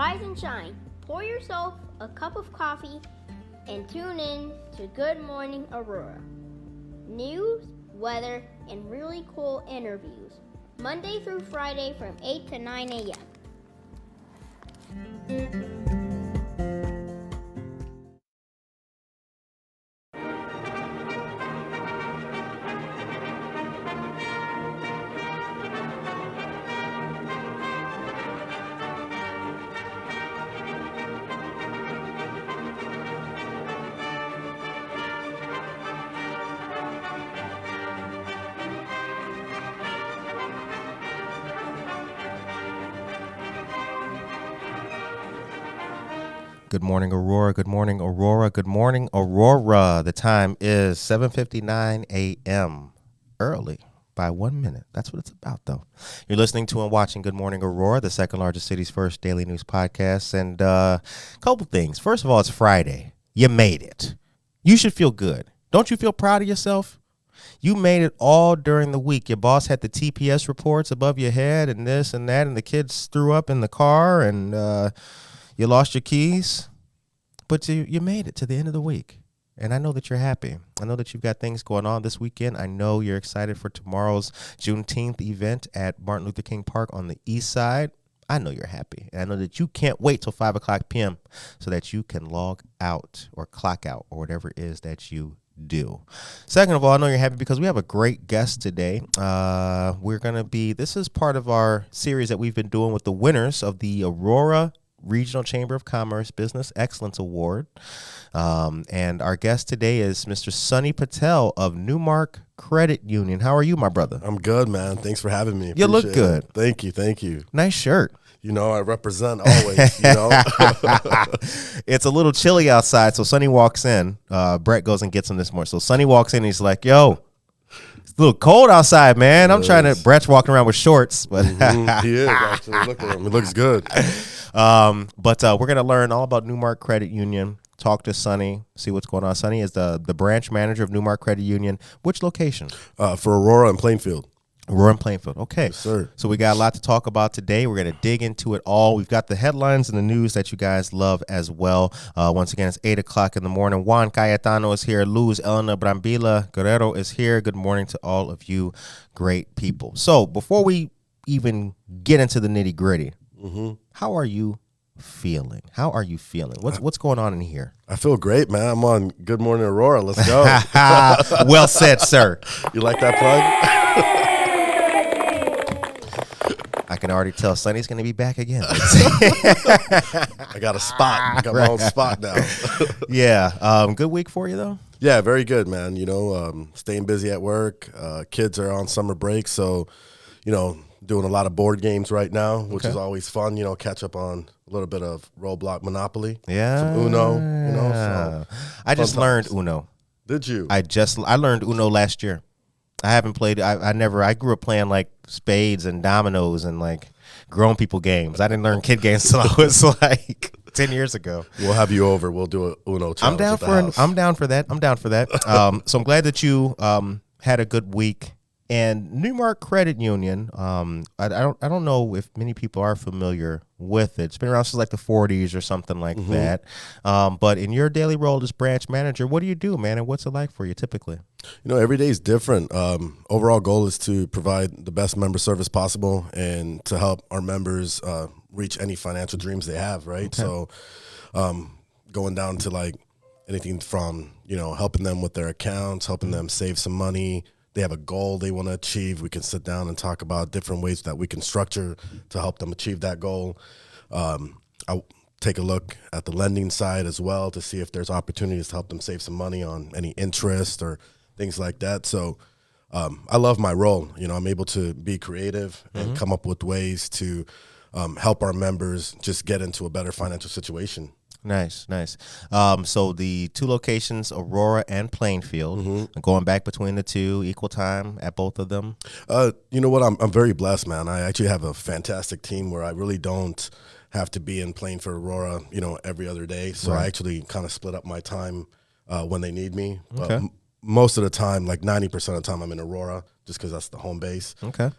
Rise and shine. Pour yourself a cup of coffee and tune in to Good Morning Aurora. News, weather, and really cool interviews. Monday through Friday from 8 to 9 a.m. Good morning, Aurora. Good morning, Aurora. Good morning, Aurora. The time is 7:59 a.m. Early by 1 minute. That's what it's about, though. You're listening to and watching Good Morning Aurora, the second largest city's first daily news podcast. And a couple things. First of all, it's Friday. You made it. You should feel good. Don't you feel proud of yourself? You made it all during the week. Your boss had the TPS reports above your head and this and that, and the kids threw up in the car, and you lost your keys, but you made it to the end of the week. And I know that you're happy. I know that you've got things going on this weekend. I know you're excited for tomorrow's Juneteenth event at Martin Luther King Park on the east side. I know you're happy. And I know that you can't wait till 5 o'clock p.m. so that you can log out or clock out or whatever it is that you do. Second of all, I know you're happy because we have a great guest today. This is part of our series that we've been doing with the winners of the Aurora Regional Chamber of Commerce Business Excellence Award. And our guest today is Mr. Sunny Patel of NuMark Credit Union. How are you, my brother? I'm good, man. Thanks for having me. You look good. Thank you. Nice shirt. You know, I represent always, It's a little chilly outside, so Sunny walks in. Brett goes and gets him this morning. So Sunny walks in and he's like, yo, it's a little cold outside, man. Brett's walking around with shorts. But he is, actually. Look at him. It looks good. But we're going to learn all about NuMark Credit Union, talk to Sunny, see what's going on. Sunny is the branch manager of NuMark Credit Union. Which location? For Aurora and Plainfield. Aurora and Plainfield. Okay. Yes, sir. So we got a lot to talk about today. We're going to dig into it all. We've got the headlines and the news that you guys love as well. Once again, it's 8 o'clock in the morning. Juan Cayetano is here. Luz Elena Brambila Guerrero is here. Good morning to all of you great people. So before we even get into the nitty gritty, how are you feeling? What's going on in here? I feel great, man. I'm on Good Morning Aurora. Let's go. Well said, sir. You like that plug? I can already tell Sunny's going to be back again. I got a spot. I got my own spot now. Yeah. Good week for you, though? Yeah, very good, man. You know, staying busy at work. Kids are on summer break, so, doing a lot of board games right now, which is always fun. Catch up on a little bit of Roblox Monopoly. Yeah. Some Uno, So I just learned Uno. Did you? I learned Uno last year. I haven't played. I grew up playing like spades and dominoes and like grown people games. I didn't learn kid games until I was like 10 years ago. We'll have you over. We'll do a Uno challenge. I'm down for that. So I'm glad that you had a good week. And NuMark Credit Union, I don't know if many people are familiar with it. It's been around since like the 40s or something like that. But in your daily role as branch manager, what do you do, man? And what's it like for you typically? Every day is different. Overall goal is to provide the best member service possible and to help our members reach any financial dreams they have, right? Okay. So going down to like anything from, helping them with their accounts, helping them save some money. They have a goal they want to achieve. We can sit down and talk about different ways that we can structure to help them achieve that goal. I'll take a look at the lending side as well to see if there's opportunities to help them save some money on any interest or things like that. So I love my role. I'm able to be creative and come up with ways to help our members just get into a better financial situation. Nice. So the two locations, Aurora and Plainfield, going back between the two, equal time at both of them? You know what? I'm very blessed, man. I actually have a fantastic team where I really don't have to be in Plainfield, Aurora, every other day. So I actually kind of split up my time when they need me. Okay. But most of the time, like 90% of the time, I'm in Aurora just because that's the home base. Okay.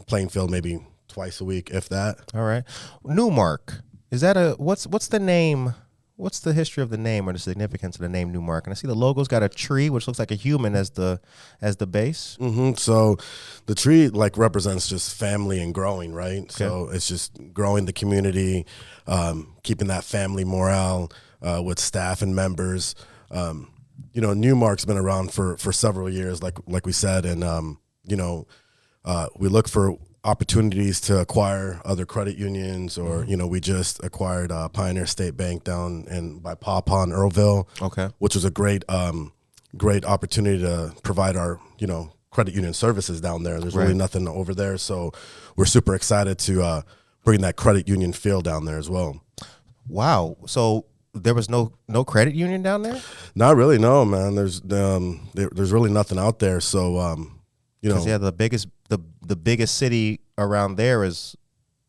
Plainfield maybe twice a week, if that. All right. NuMark. Is that what's the name? What's the history of the name or the significance of the name NuMark? And I see the logo's got a tree, which looks like a human as the base. So the tree like represents just family and growing, right? Okay. So it's just growing the community, keeping that family morale with staff and members. NuMark's been around for several years, like we said, and we look for opportunities to acquire other credit unions, or we just acquired Pioneer State Bank down by Paw Pond, Earlville, which was a great opportunity to provide our credit union services down there. There's really nothing over there, so we're super excited to bring that credit union feel down there as well. Wow! So there was no credit union down there? Not really, no, man. There's really nothing out there. So the biggest city around there is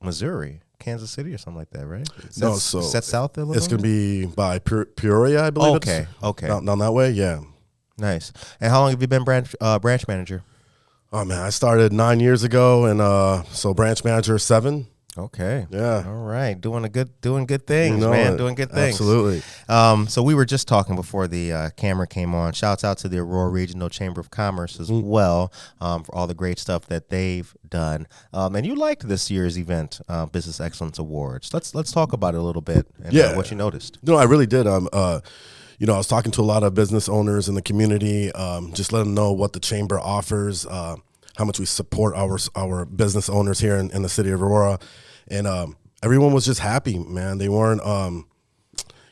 Missouri, Kansas City or something like that, right? That's South Illinois? It's going to be by Peoria, I believe. Okay. Down that way, yeah. Nice. And how long have you been branch manager? Oh, man, I started 9 years ago, and so branch manager 7. Okay. Yeah. All right. Doing good things, man. Doing good things. Absolutely. So we were just talking before the camera came on. Shouts out to the Aurora Regional Chamber of Commerce as well for all the great stuff that they've done. And you liked this year's event, Business Excellence Awards. Let's talk about it a little bit and what you noticed. No, I really did. I was talking to a lot of business owners in the community, just let them know what the chamber offers, how much we support our business owners here in the city of Aurora. And everyone was just happy, man. They weren't,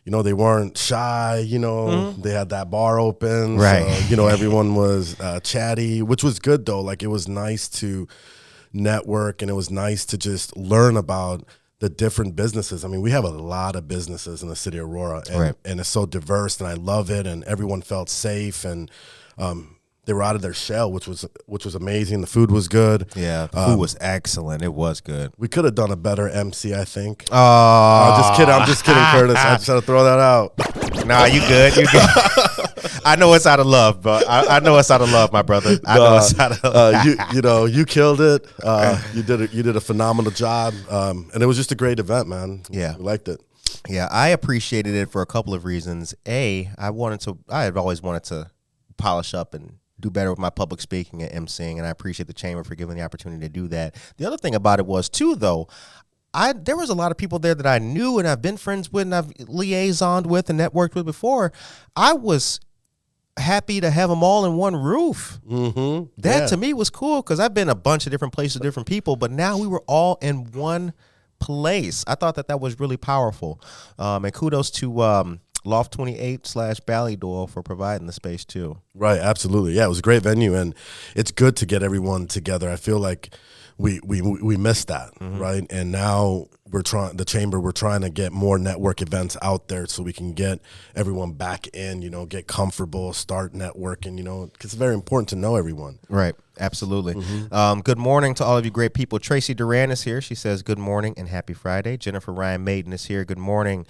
they weren't shy. They had that bar open, right? So, everyone was chatty, which was good though. Like it was nice to network, and it was nice to just learn about the different businesses. I mean, we have a lot of businesses in the city of Aurora, and it's so diverse, and I love it. And everyone felt safe, and they were out of their shell, which was amazing. The food was good. Yeah, the food was excellent. It was good. We could have done a better MC, I think. Oh, just kidding. I'm just kidding, Curtis. I just had to throw that out. Nah, you good. You good. I know it's out of love, but I know it's out of love, my brother. I know it's out of love. You killed it. You did a phenomenal job, and it was just a great event, man. Yeah, we liked it. Yeah, I appreciated it for a couple of reasons. I had always wanted to polish up and do better with my public speaking and emceeing, and I appreciate the chamber for giving the opportunity to do that. The other thing about it was too, though, there was a lot of people there that I knew and I've been friends with and I've liaisoned with and networked with before. I was happy to have them all in one roof. That to me was cool, because I've been a bunch of different places, different people, but now we were all in one place. I thought that was really powerful, and kudos to Loft 28/Ballydore for providing the space too. Right, absolutely. Yeah, it was a great venue, and it's good to get everyone together. I feel like we missed that, right? And now we're trying to get more network events out there so we can get everyone back in, get comfortable, start networking, because it's very important to know everyone. Right, absolutely. Good morning to all of you great people. Tracy Duran is here. She says good morning and happy Friday. Jennifer Ryan Maiden is here. Good morning.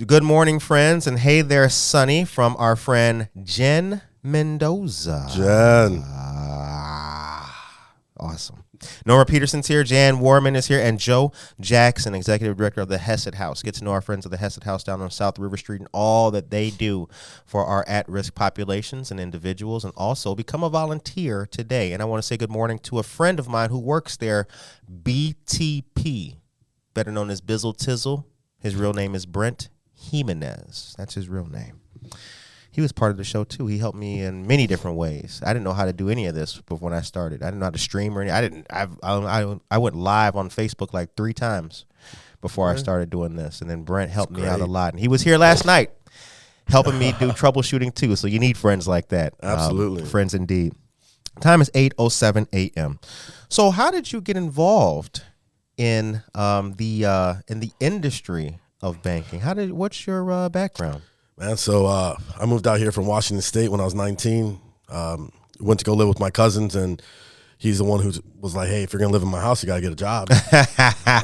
Good morning, friends. And hey there, Sunny, from our friend Jen Mendoza. Jen. Awesome. Nora Peterson's here, Jan Warman is here, and Joe Jackson, Executive Director of the Hesed House. Get to know our friends of the Hesed House down on South River Street and all that they do for our at-risk populations and individuals, and also become a volunteer today. And I want to say good morning to a friend of mine who works there, BTP, better known as Bizzle Tizzle. His real name is Brent Jimenez. That's his real name. He was part of the show too. He helped me in many different ways. I didn't know how to do any of this before when I started. I didn't know how to stream or anything. I went live on Facebook like 3 times before I started doing this, and then Brent helped me out a lot. And he was here last night helping me do troubleshooting too. So you need friends like that. Absolutely, friends indeed. Time is 8:07 a.m. So how did you get involved in the industry of banking? What's your background? Man, so I moved out here from Washington State when I was 19. Went to go live with my cousins, and he's the one who was like, "Hey, if you're gonna live in my house, you gotta get a job." I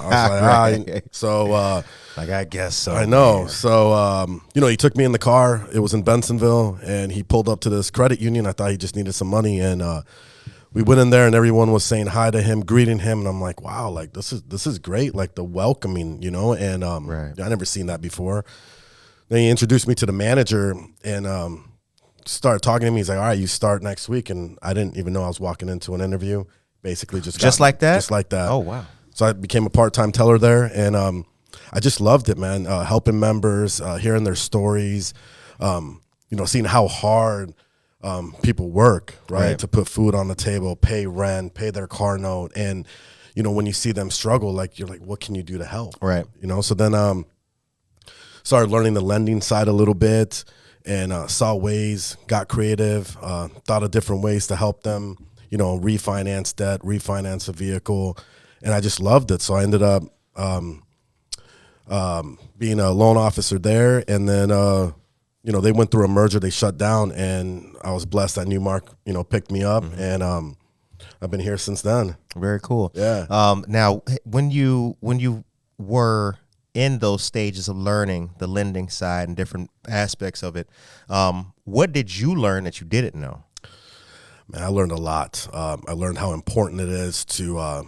was like, "All right." So, I guess so. I know. Man. So, he took me in the car. It was in Bensonville, and he pulled up to this credit union. I thought he just needed some money, and we went in there and everyone was saying hi to him, greeting him, and I'm like, wow, like this is great, like the welcoming, and Right. I never seen that before. Then he introduced me to the manager and started talking to me. He's like, all right, you start next week, and I didn't even know I was walking into an interview. Basically, just like that. just like that. Oh wow. So I became a part-time teller there, and I just loved it, man. Helping members, hearing their stories, seeing how hard people work, right, to put food on the table, pay rent, pay their car note, and when you see them struggle, like you're like, what can you do to help, Right. So then started learning the lending side a little bit, and saw ways, got creative, thought of different ways to help them, refinance debt, refinance a vehicle, and I just loved it. So I ended up being a loan officer there, and then they went through a merger, they shut down, and I was blessed that NuMark picked me up, and I've been here since then. Very cool. Yeah. Now, when you were in those stages of learning the lending side and different aspects of it, what did you learn that you didn't know? Man, I learned a lot. I learned how important it is to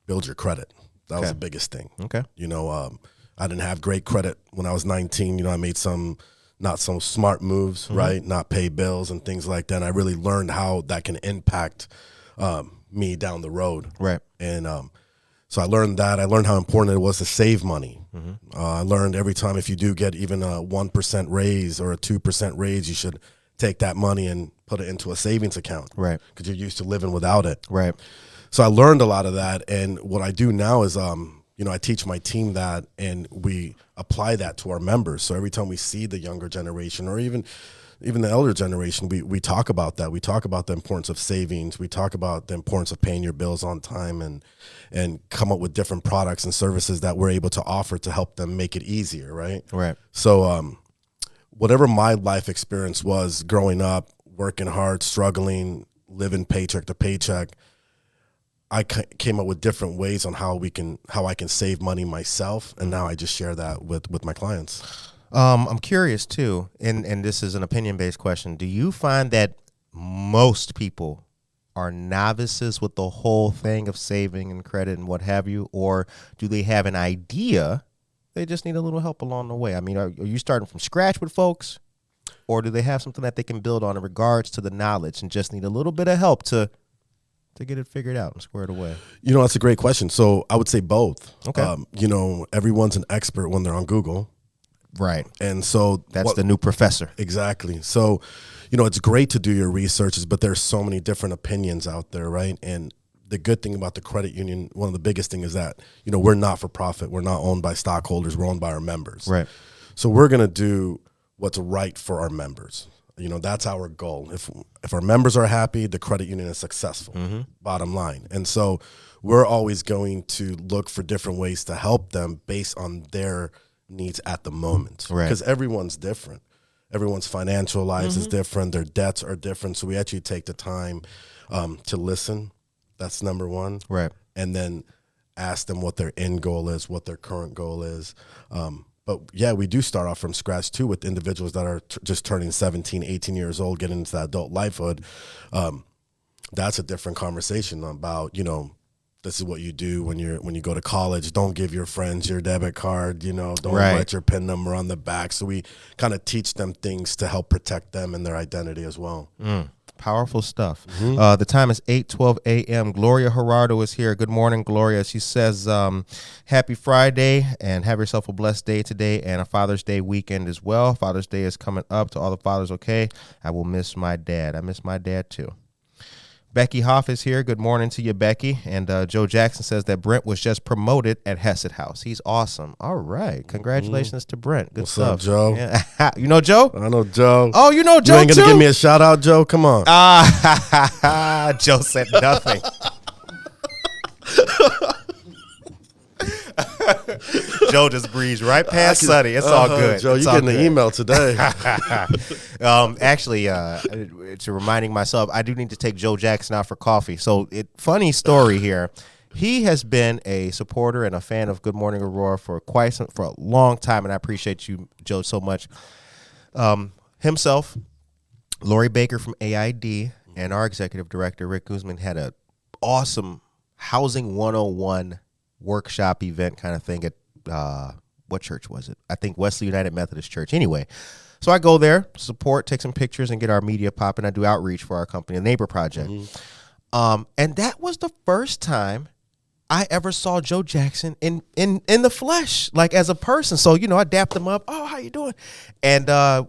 build your credit. That was the biggest thing. Okay. I didn't have great credit when I was 19. I made some not so smart moves, right? Not pay bills and things like that. And I really learned how that can impact me down the road. Right. And so I learned that. I learned how important it was to save money. I learned every time if you do get even a 1% raise or a 2% raise, you should take that money and put it into a savings account. Right. Because you're used to living without it. Right. So I learned a lot of that. And what I do now is, I teach my team that, and we apply that to our members. So every time we see the younger generation or even the elder generation, we talk about that. We talk about the importance of savings. We talk about the importance of paying your bills on time and come up with different products and services that we're able to offer to help them make it easier, right? Right. So whatever my life experience was growing up, working hard, struggling, living paycheck to paycheck, I came up with different ways on how I can save money myself, and now I just share that with my clients. I'm curious too, and this is an opinion-based question. Do you find that most people are novices with the whole thing of saving and credit and what have you, or do they have an idea? They just need a little help along the way. I mean, are you starting from scratch with folks, or do they have something that they can build on in regards to the knowledge and just need a little bit of help to get it figured out and squared away? That's a great question. So I would say both. Okay. Everyone's an expert when they're on Google. Right. And so that's the new professor. Exactly. So, it's great to do your researches, but there's so many different opinions out there, right? And the good thing about the credit union, one of the biggest things is that, we're not for profit. We're not owned by stockholders. We're owned by our members. Right. So we're going to do what's right for our members. That's our goal. If our members are happy, the credit union is successful, bottom line. And so we're always going to look for different ways to help them based on their needs at the moment. Right. Because everyone's different. Everyone's financial lives is different. Their debts are different. So we actually take the time to listen. That's number one. Right. And then ask them what their end goal is, what their current goal is. But yeah, we do start off from scratch too with individuals that are just turning 17, 18 years old, getting into that adult lifehood. That's a different conversation about, this is what you do when you go to college. Don't give your friends your debit card, don't write your PIN number on the back. So we kind of teach them things to help protect them and their identity as well. Powerful stuff. The time is 8:12 a.m. Gloria Gerardo is here. Good morning, Gloria. She says, happy Friday and have yourself a blessed day today and a Father's Day weekend as well. Father's Day is coming up. To all the fathers, okay? I will miss my dad. I miss my dad too. Becky Hoff is here. Good morning to you, Becky. And Joe Jackson says that Brent was just promoted at Hesed House. He's awesome. All right. Congratulations to Brent. Good What's stuff. up, Joe? Yeah. You know Joe? I know Joe. Oh, you know Joe You ain't too? going to give me a shout out, Joe? Come on. Joe said nothing. Joe just breezed right past Sunny. It's all good. Joe, it's you're getting an email today. Actually, it's reminding myself, I do need to take Joe Jackson out for coffee. So, funny story here. He has been a supporter and a fan of Good Morning Aurora for a long time, and I appreciate you, Joe, so much. Himself, Lori Baker from AID, and our executive director, Rick Guzman, had a awesome Housing 101 workshop event kind of thing at, what church was it? I think Wesley United Methodist Church. Anyway, so I go there, support, take some pictures, and get our media popping. I do outreach for our company, the Neighbor Project. And that was the first time I ever saw Joe Jackson in the flesh, like as a person. So, I dapped him up. Oh, how you doing? And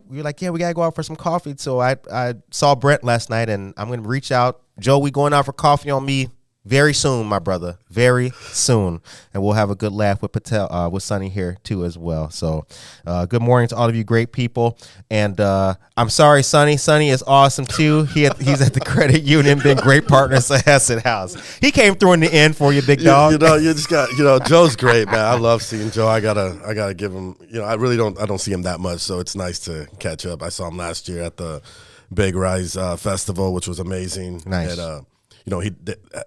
we were like, yeah, we got to go out for some coffee. So I saw Brent last night, and I'm going to reach out. Joe, we going out for coffee on me very soon, my brother, very soon. And we'll have a good laugh with Patel, with Sunny here too as well. So good morning to all of you great people. And I'm sorry, Sunny. Sunny is awesome too. He's at the credit union, been great partners at Hassett House. He came through in the end for you, big dog. You just got, Joe's great, man. I love seeing Joe. I gotta give him, I don't see him that much. So it's nice to catch up. I saw him last year at the Big Rise Festival, which was amazing. Nice. And,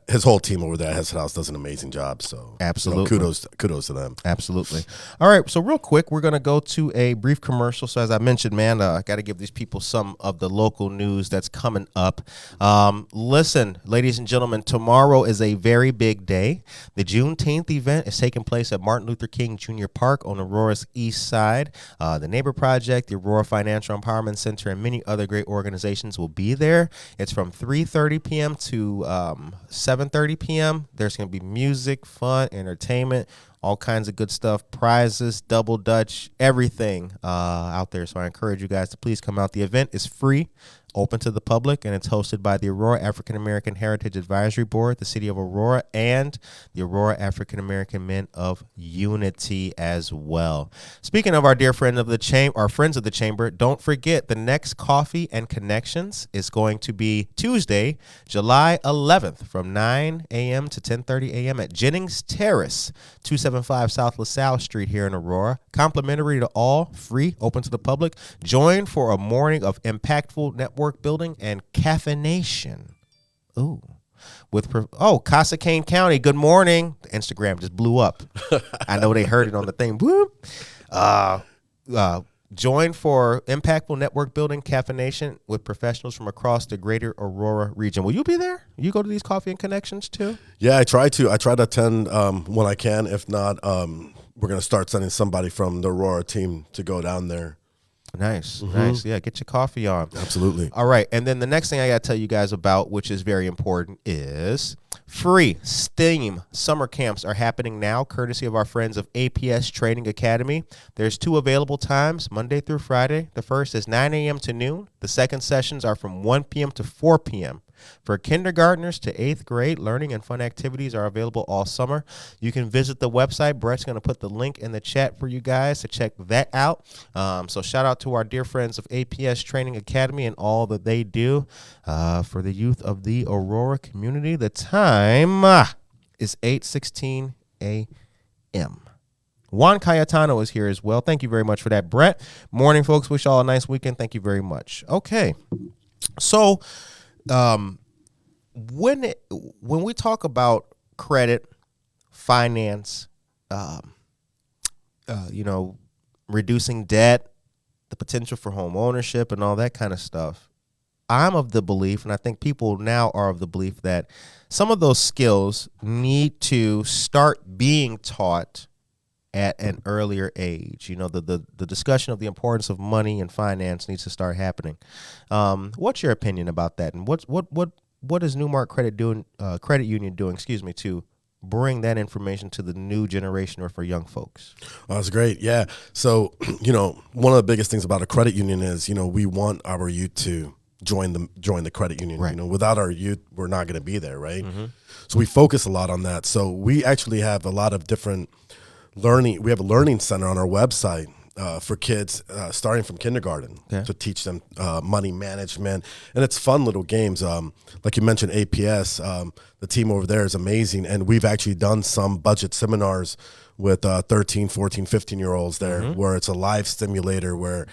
his whole team over there at Hassett House does an amazing job. So absolutely, kudos to them. Absolutely. All right, so real quick, we're gonna go to a brief commercial. So as I mentioned, man, I got to give these people some of the local news that's coming up. Listen, ladies and gentlemen, tomorrow is a very big day. The Juneteenth event is taking place at Martin Luther King Jr. Park on Aurora's east side. The Neighbor Project, the Aurora Financial Empowerment Center, and many other great organizations will be there. It's from 3:30 p.m. to 7:30 p.m. There's going to be music, fun, entertainment, all kinds of good stuff, prizes, double dutch, everything out there. So I encourage you guys to please come out. The event is free, open to the public, and it's hosted by the Aurora African American Heritage Advisory Board, the City of Aurora, and the Aurora African American Men of Unity as well. Speaking of our dear friend of the chamber, our friends of the chamber, don't forget the next Coffee and Connections is going to be Tuesday, July 11th from 9 a.m. to 10:30 a.m. at Jennings Terrace, 275 South LaSalle Street here in Aurora. Complimentary to all, free, open to the public. Join for a morning of impactful network building and caffeination. Ooh. Casa Cane County, good morning. The Instagram just blew up. I know they heard it on the thing. Whoop. Join for impactful network building, caffeination with professionals from across the greater Aurora region. Will you be there? You go to these Coffee and Connections too? Yeah, I try to attend when I can. If not, we're going to start sending somebody from the Aurora team to go down there. Nice, nice. Yeah, get your coffee on. Absolutely. All right, and then the next thing I got to tell you guys about, which is very important, is free STEAM summer camps are happening now, courtesy of our friends of APS Training Academy. There's 2 available times, Monday through Friday. The first is 9 a.m. to noon. The second sessions are from 1 p.m. to 4 p.m. For kindergartners to 8th grade, learning and fun activities are available all summer. You can visit the website. Brett's going to put the link in the chat for you guys to check that out. So shout out to our dear friends of APS Training Academy and all that they do for the youth of the Aurora community. The time is 8:16 a.m. Juan Cayetano is here as well. Thank you very much for that, Brett. Morning, folks. Wish y'all a nice weekend. Thank you very much. Okay. So when we talk about credit, finance, reducing debt, the potential for home ownership and all that kind of stuff, I'm of the belief, and I think people now are of the belief, that some of those skills need to start being taught at an earlier age. The discussion of the importance of money and finance needs to start happening. What's your opinion about that? And what is NuMark Credit Union doing, to bring that information to the new generation or for young folks? Oh, that's great. Yeah. So, one of the biggest things about a credit union is, we want our youth to join the credit union. Right. Without our youth, we're not going to be there, right? Mm-hmm. So we focus a lot on that. So we actually have a lot of different learning. We have a learning center on our website for kids starting from kindergarten to teach them money management. And it's fun little games. Like you mentioned, APS, the team over there is amazing. And we've actually done some budget seminars with 13, 14, 15-year-olds there, where it's a live stimulator where,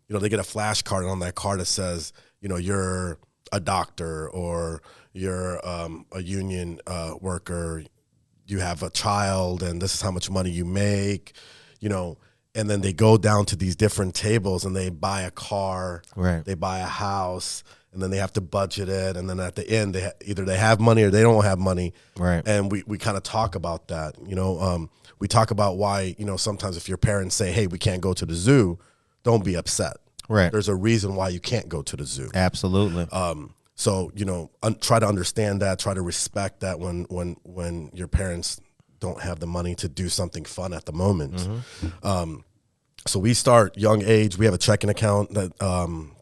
they get a flashcard, and on that card it says, you're a doctor, or you're a union worker, you have a child, and this is how much money you make, and then they go down to these different tables and they buy a car, right? They buy a house, and then they have to budget it, and then at the end either they have money or they don't have money, Right. And we kind of talk about that. We talk about why sometimes if your parents say, hey, we can't go to the zoo, don't be upset. Right. There's a reason why you can't go to the zoo. Absolutely. So try to understand that, try to respect that when your parents don't have the money to do something fun at the moment. So we start young age. We have a checking account that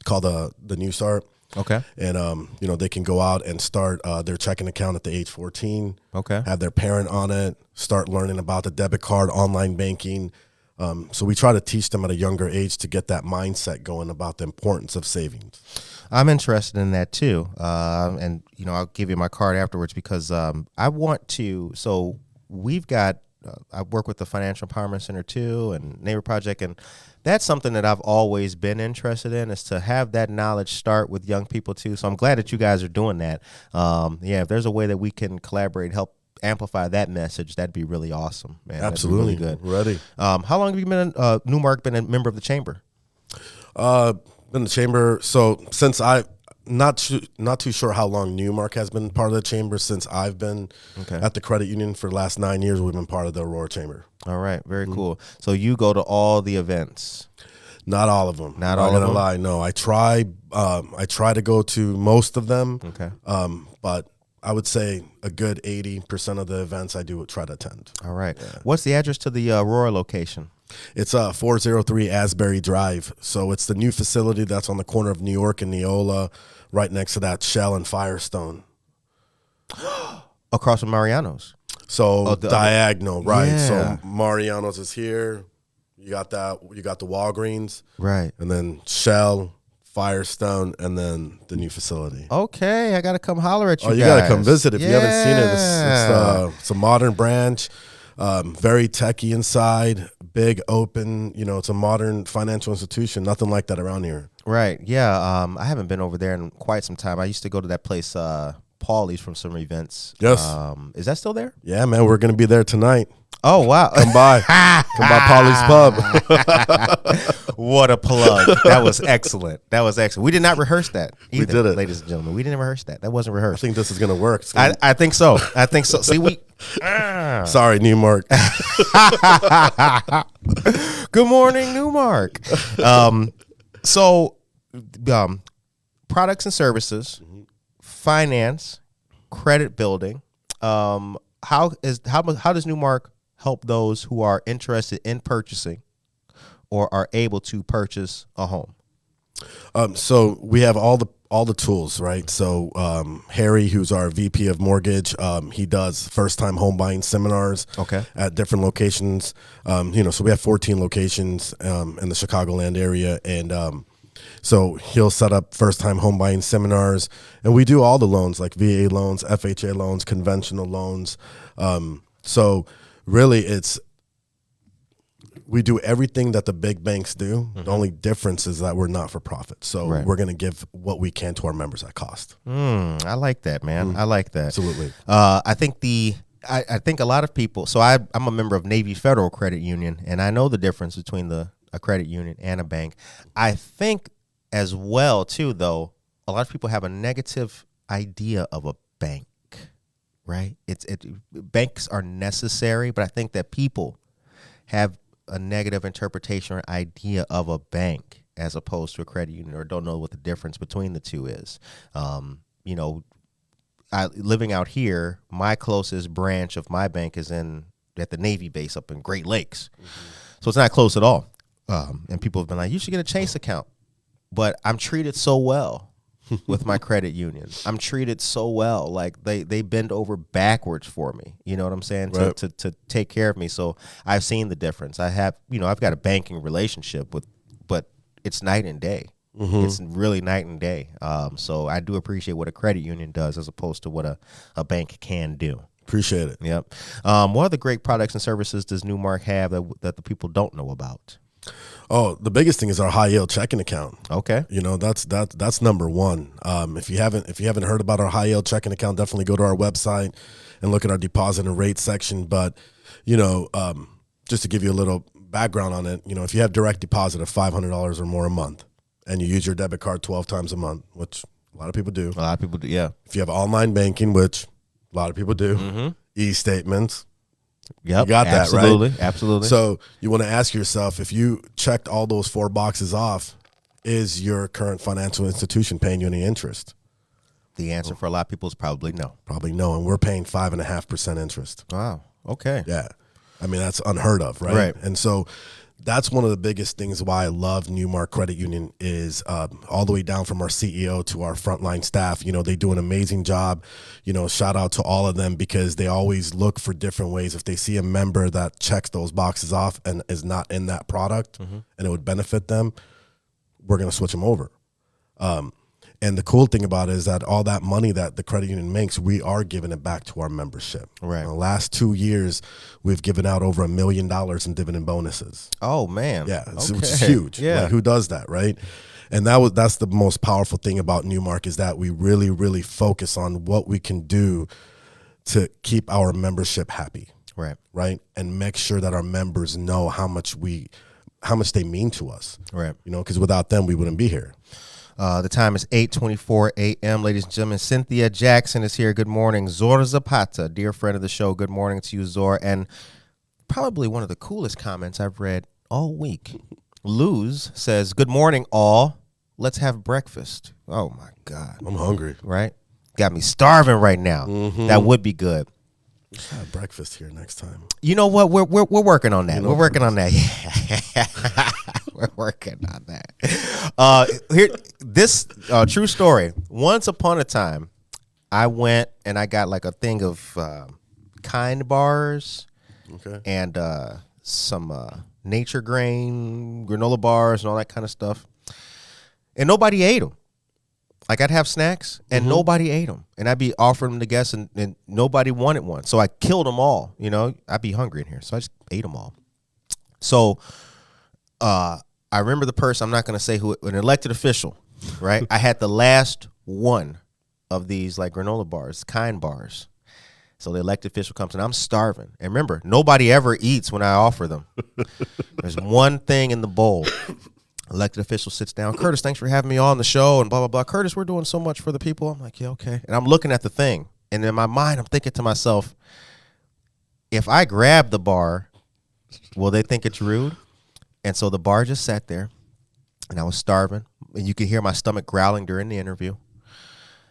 called the New Start. Okay. And they can go out and start their checking account at the age 14. Okay. Have their parent on it. Start learning about the debit card, online banking. So we try to teach them at a younger age to get that mindset going about the importance of savings. I'm interested in that too. And I'll give you my card afterwards because I want to. So we've got. I work with the Financial Empowerment Center too, and Neighbor Project, and that's something that I've always been interested in, is to have that knowledge start with young people too. So I'm glad that you guys are doing that. If there's a way that we can collaborate, help amplify that message, that'd be really awesome, man. Absolutely. That'd be really good. Ready. How long have you been NuMark been a member of the chamber? Been in the chamber. So since not too sure how long NuMark has been part of the chamber. Since I've been at the credit union for the last 9 years, we've been part of the Aurora chamber. All right, very cool. So you go to all the events? Not all of them. Not all of them. I'm not gonna lie. No, I try to go to most of them. Okay. But I would say a good 80% of the events I do try to attend. All right. Yeah. What's the address to the Aurora location? It's 403 Asbury Drive. So it's the new facility that's on the corner of New York and Neola, right next to that Shell and Firestone. Across from Mariano's. So diagonal, right? Yeah. So Mariano's is here. You got that. You got the Walgreens, right? And then Shell, Firestone, and then the new facility. Okay, I got to come holler at you. You got to come visit if you haven't seen it. It's a modern branch, very techy inside, big open. It's a modern financial institution. Nothing like that around here. Right. Yeah. I haven't been over there in quite some time. I used to go to that place, Paulie's, from some events. Yes. Is that still there? Yeah, man. We're gonna be there tonight. Oh wow! Come by Paulie's Pub. What a plug! That was excellent. That was excellent. We did not rehearse that either, we did it, ladies and gentlemen. We didn't rehearse that. That wasn't rehearsed. I think this is gonna work. I think so. I think so. See, we. Sorry, NuMark. Good morning, NuMark. So, products and services, finance, credit building. How does NuMark help those who are interested in purchasing or are able to purchase a home? So we have all the tools, right? So Harry, who's our VP of mortgage, he does first-time home buying seminars at different locations. So we have 14 locations in the Chicagoland area, and so he'll set up first-time home buying seminars, and we do all the loans, like VA loans, FHA loans, conventional loans. So really, we do everything that the big banks do. The only difference is that we're not for profit. So we're going to give what we can to our members at cost. I like that, man. I like that. Absolutely. I think a lot of people. So I'm a member of Navy Federal Credit Union, and I know the difference between a credit union and a bank. I think as well too, though, a lot of people have a negative idea of a bank. Right? Banks are necessary, but I think that people have a negative interpretation or idea of a bank as opposed to a credit union, or don't know what the difference between the two is. Living out here, my closest branch of my bank is at the Navy base up in Great Lakes. So it's not close at all. And people have been like, you should get a Chase account. But I'm treated so well with my credit union. I'm treated so well. Like they bend over backwards for me. You know what I'm saying? Right. To take care of me. So I've seen the difference. I've got a banking relationship but it's night and day. It's really night and day. So I do appreciate what a credit union does as opposed to what a bank can do. Appreciate it. Yep. What other great products and services does NuMark have that the people don't know about? Oh, the biggest thing is our high yield checking account. Okay. That's number one. If you haven't heard about our high yield checking account, definitely go to our website and look at our deposit and rate section. But, just to give you a little background on it, if you have direct deposit of $500 or more a month and you use your debit card 12 times a month, which A lot of people do. A lot of people do, yeah. If you have online banking, which a lot of people do, e-statements. Yep, You got that, absolutely, right? Absolutely. So you want to ask yourself, if you checked all those 4 boxes off, is your current financial institution paying you any interest? The answer for a lot of people is probably no. Probably no, and we're paying 5.5% interest. Wow. Okay. Yeah. I mean, that's unheard of, right? Right. And so that's one of the biggest things why I love NuMark Credit Union is all the way down from our CEO to our frontline staff. You know, they do an amazing job. You know, shout out to all of them because they always look for different ways. If they see a member that checks those boxes off and is not in that product and it would benefit them, we're going to switch them over. And the cool thing about it is that all that money that the credit union makes, we are giving it back to our membership. Right. In the last 2 years, we've given out over $1 million in dividend bonuses. Oh, man. Yeah, Okay. which is huge. Yeah. Like, who does that, right? And that's the most powerful thing about NuMark is that we really, really focus on what we can do to keep our membership happy. Right. Right. And make sure that our members know how much they mean to us. Right. You know, because without them, we wouldn't be here. The time is 8:24 a.m. Ladies and gentlemen, Cynthia Jackson is here. Good morning. Zora Zapata, dear friend of the show. Good morning to you, Zora. And probably one of the coolest comments I've read all week. Luz says, good morning, all. Let's have breakfast. Oh, my God. I'm hungry. Right? Got me starving right now. That would be good. Let's have breakfast here next time. You know what? We're working on that. We're working on that. We're working on that. Here, this true story. Once upon a time, I went and I got like a thing of Kind bars, and some Nature Grain granola bars and all that kind of stuff, and nobody ate them. Like, I'd have snacks, and nobody ate them. And I'd be offering them to guests, and nobody wanted one. So I killed them all. You know, I'd be hungry in here. So I just ate them all. So I remember the person, I'm not going to say who, an elected official, right? I had the last one of these, like, granola bars, Kind bars. So the elected official comes, and I'm starving. And remember, nobody ever eats when I offer them. There's one thing in the bowl. Elected official sits down. Curtis, thanks for having me on the show and blah, blah, blah. Curtis, we're doing so much for the people. I'm like, yeah, okay. And I'm looking at the thing. And in my mind, I'm thinking to myself, if I grab the bar, will they think it's rude? And so the bar just sat there, and I was starving. And you could hear my stomach growling during the interview.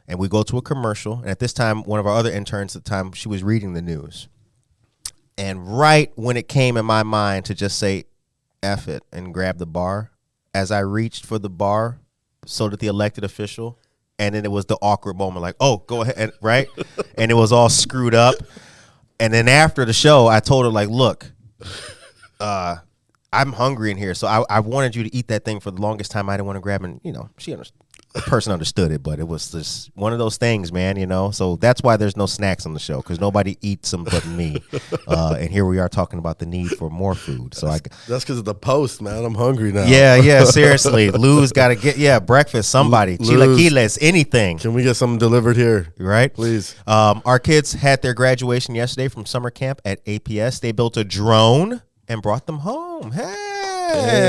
And we go to a commercial. And at this time, one of our other interns at the time, she was reading the news. And right when it came in my mind to just say, F it, and grab the bar, as I reached for the bar, so did the elected official. And then it was the awkward moment, like, oh, go ahead, and, right? And it was all screwed up. And then after the show, I told her, like, look, I'm hungry in here. So I wanted you to eat that thing for the longest time. I didn't want to grab, and, you know, the person understood it, but it was just one of those things, man, you know. So that's why there's no snacks on the show, because nobody eats them but me. And here we are talking about the need for more food. So That's because of the post, man. I'm hungry now. Yeah, seriously. Lou's got to get, breakfast, somebody. Chilaquiles, anything. Can we get something delivered here? Right? Please. Our kids had their graduation yesterday from summer camp at APS. They built a drone and brought them home. Hey.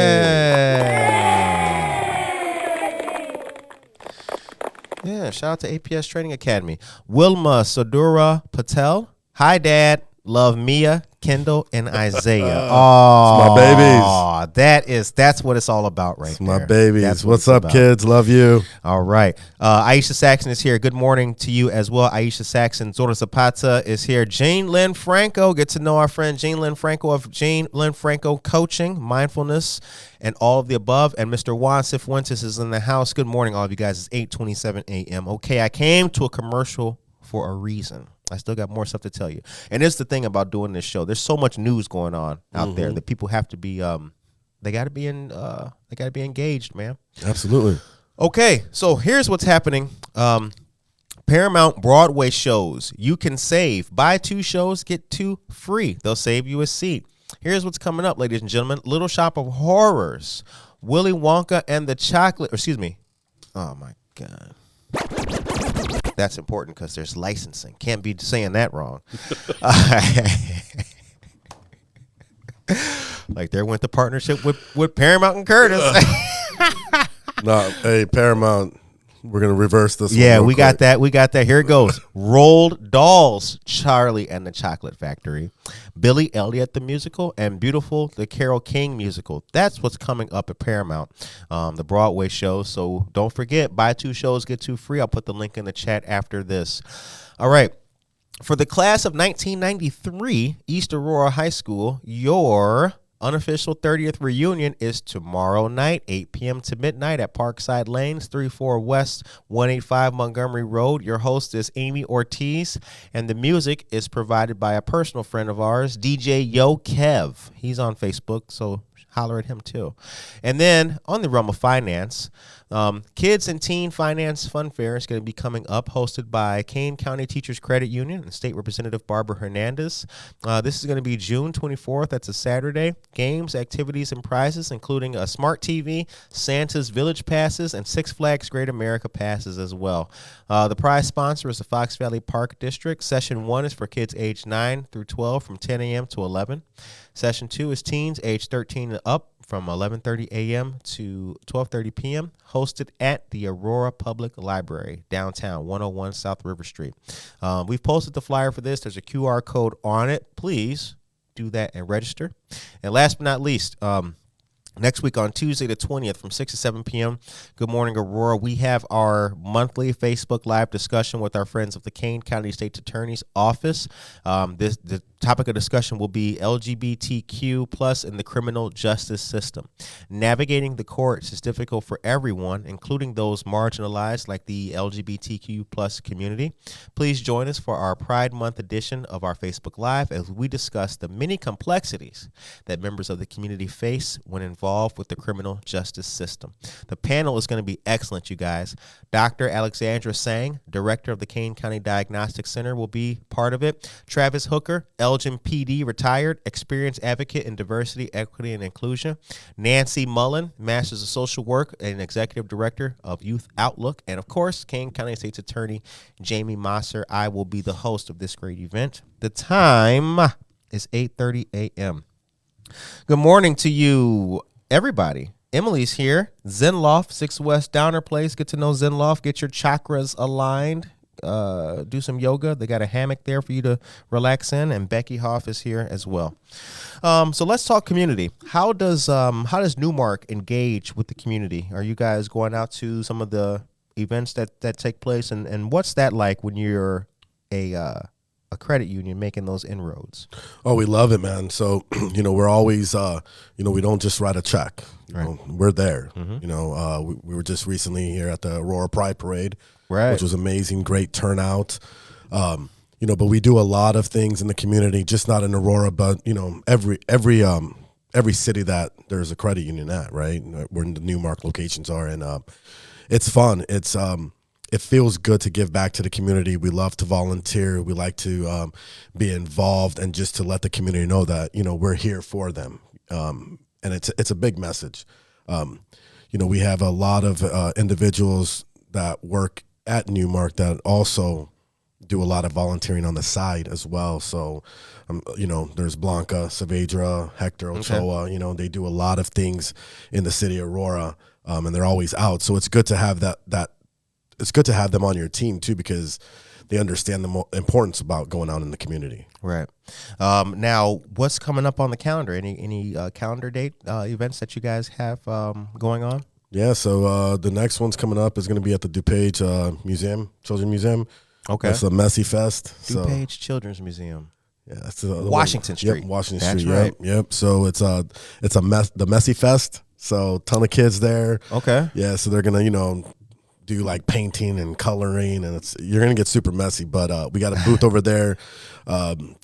Yeah, shout out to APS Training Academy. Wilma Sadura Patel. Hi, Dad. Love Mia, Kendall, and Isaiah. Oh, my babies. That's what it's all about right there. My babies. That's What's up, kids? Love you. All right. Aisha Saxon is here. Good morning to you as well. Aisha Saxon. Zora Zapata is here. Jane Lynn Franco. Get to know our friend Jane Lynn Franco of Jane Lynn Franco Coaching, Mindfulness, and all of the above. And Mr. Juan Cifuentes is in the house. Good morning, all of you guys. It's 8:27 a.m. Okay, I came to a commercial for a reason. I still got more stuff to tell you. And it's the thing about doing this show. There's so much news going on out there that people have to be they got to be engaged, man. Absolutely. Okay, so here's what's happening. Paramount Broadway shows. You can save. Buy 2 shows, get 2 free. They'll save you a seat. Here's what's coming up, ladies and gentlemen. Little Shop of Horrors. Willy Wonka and the Chocolate. Oh, my God. That's important because there's licensing. Can't be saying that wrong. Like there went the partnership with Paramount and Curtis. No, hey, Paramount, we're gonna reverse this. Yeah, one we real got quick. that. We got that. Here it goes. Rolled Dolls, Charlie and the Chocolate Factory, Billy Elliot the musical, and Beautiful the Carole King musical. That's what's coming up at Paramount, the Broadway show. So don't forget, buy 2 shows, get 2 free. I'll put the link in the chat after this. All right. For the class of 1993, East Aurora High School, your unofficial 30th reunion is tomorrow night, 8 p.m. to midnight at Parkside Lanes, 34 West 185 Montgomery Road. Your host is Amy Ortiz, and the music is provided by a personal friend of ours, DJ Yo Kev. He's on Facebook, so holler at him too. And then on the realm of finance, Kids and Teen Finance Fun Fair is going to be coming up, hosted by Kane County Teachers Credit Union and State Representative Barbara Hernandez. This is going to be June 24th. That's a Saturday. Games, activities, and prizes, including a smart TV, Santa's Village passes, and Six Flags Great America passes as well. The prize sponsor is the Fox Valley Park District. Session 1 is for kids aged 9 through 12 from 10 a.m. to 11. Session 2 is teens aged 13 and up from 11:30 a.m. to 12:30 p.m., hosted at the Aurora Public Library, downtown, 101 South River Street. We've posted the flyer for this. There's a QR code on it. Please do that and register. And last but not least, next week on Tuesday the 20th from 6 to 7 p.m., Good Morning Aurora, we have our monthly Facebook Live discussion with our friends of the Kane County State's Attorney's Office. The topic of discussion will be LGBTQ plus in the criminal justice system. Navigating the courts is difficult for everyone, including those marginalized like the LGBTQ plus community. Please join us for our Pride Month edition of our Facebook Live as we discuss the many complexities that members of the community face when involved with the criminal justice system. The panel is going to be excellent, you guys. Dr. Alexandra Sang, director of the Kane County Diagnostic Center, will be part of it. Travis Hooker, Elgin PD retired, experienced advocate in diversity, equity, and inclusion. Nancy Mullen, Masters of Social Work and Executive Director of Youth Outlook. And, of course, Kane County State's Attorney Jamie Mosser. I will be the host of this great event. The time is 8:30 a.m. Good morning to you, everybody. Emily's here. Zenloft, 6 West Downer Place. Get to know Zenloft. Get your chakras aligned. Do some yoga. They got a hammock there for you to relax in. And Becky Hoff is here as well. So let's talk community. How does NuMark engage with the community? Are you guys going out to some of the events that take place? And what's that like when you're a credit union making those inroads? Oh, we love it, man. So, we're always, we don't just write a check. You know, we're there. Mm-hmm. We were just recently here at the Aurora Pride Parade, which was amazing, great turnout. But we do a lot of things in the community, just not in Aurora, but, every city that there's a credit union at, right? Where the NuMark locations are. And it's fun. It feels good to give back to the community. We love to volunteer. We like to be involved and just to let the community know that, we're here for them. And it's a big message. We have a lot of individuals that work at NuMark that also do a lot of volunteering on the side as well. So, there's Blanca, Saavedra, Hector Ochoa. Okay. They do a lot of things in the city of Aurora, and they're always out. So it's good to have that. It's good to have them on your team too, because they understand the importance about going out in the community. Right. Now, what's coming up on the calendar? Any calendar date events that you guys have going on? Yeah. So the next one's coming up is going to be at the DuPage Museum, Children's Museum. Okay. It's a Messy Fest. DuPage Children's Museum. Yeah, that's Washington Street. Yep, Washington That's Street. Right. Yep. So it's the Messy Fest. So ton of kids there. Okay. Yeah. So they're gonna do like painting and coloring, and you're gonna get super messy. But we got a booth over there to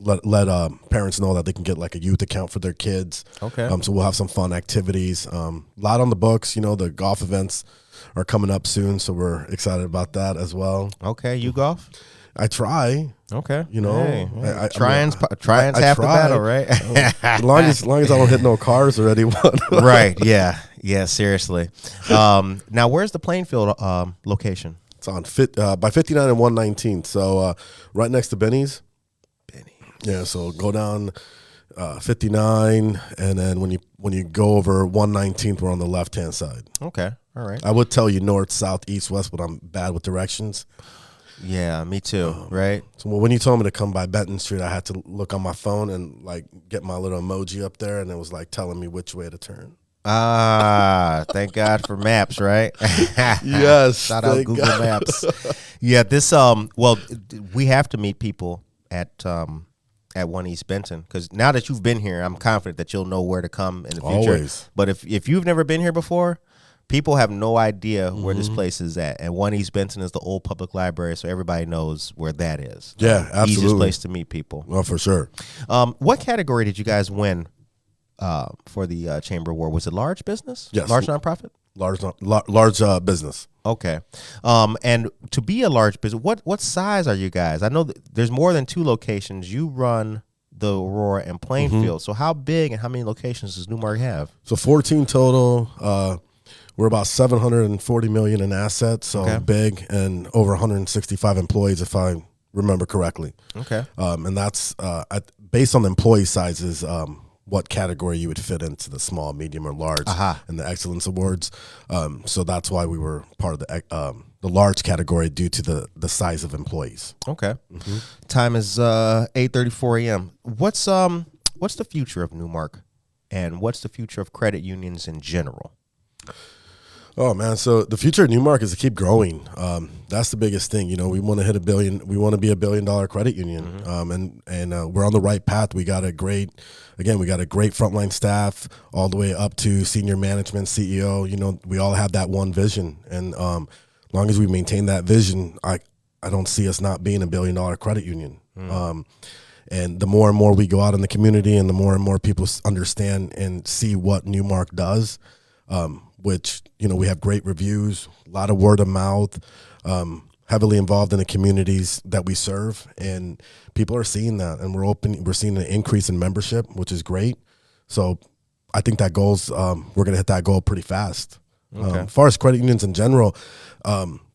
let parents know that they can get like a youth account for their kids. Okay. So we'll have some fun activities. A lot on the books. The golf events are coming up soon, so we're excited about that as well. Okay. You golf? I try. Okay. Trying's half the battle, right? As long as I don't hit no cars or anyone. Right. Yeah. Yeah. Seriously. Now, where's the Plainfield location? It's on by 59 and 119. So right next to Benny's. Benny. Yeah. So go down 59, and then when you go over 119th, we're on the left-hand side. Okay, all right. I would tell you north, south, east, west, but I'm bad with directions. Yeah, me too, right? So when you told me to come by Benton Street, I had to look on my phone and like get my little emoji up there, and it was like telling me which way to turn. Ah, thank God for maps, right? Yes, Shout out Google Maps. Yeah, this well, we have to meet people at 1 East Benton, because now that you've been here, I'm confident that you'll know where to come in the future. Always. But if you've never been here before, people have no idea where this place is at. And 1 East Benton is the old public library, so everybody knows where that is. Yeah, absolutely. Easiest place to meet people. Well, for sure. What category did you guys win for the Chamber Award? Was it large business? Yes. Large nonprofit? Large business. Okay. And to be a large business, what size are you guys? I know that there's more than 2 locations. You run the Aurora and Plainfield. So how big and how many locations does NuMark have? So 14 total. We're about $740 million in assets, so big, and over 165 employees, if I remember correctly. Okay. And that's based on the employee sizes. What category you would fit into the small, medium, or large in the Excellence Awards. So that's why we were part of the large category due to the size of employees. Okay. Time is 8:34 a.m. What's the future of NuMark, and what's the future of credit unions in general? Oh man, so the future of NuMark is to keep growing. That's the biggest thing. You know, we want to hit $1 billion. We want to be $1 billion credit union, and we're on the right path. We got a great frontline staff all the way up to senior management, CEO. You know, we all have that one vision, and long as we maintain that vision, I don't see us not being $1 billion credit union. And the more and more we go out in the community, and the more and more people understand and see what NuMark does. Which, you know, we have great reviews, a lot of word of mouth, heavily involved in the communities that we serve, and people are seeing that, and we're seeing an increase in membership, which is great. So I think that we're going to hit that goal pretty fast. As far as credit unions in general,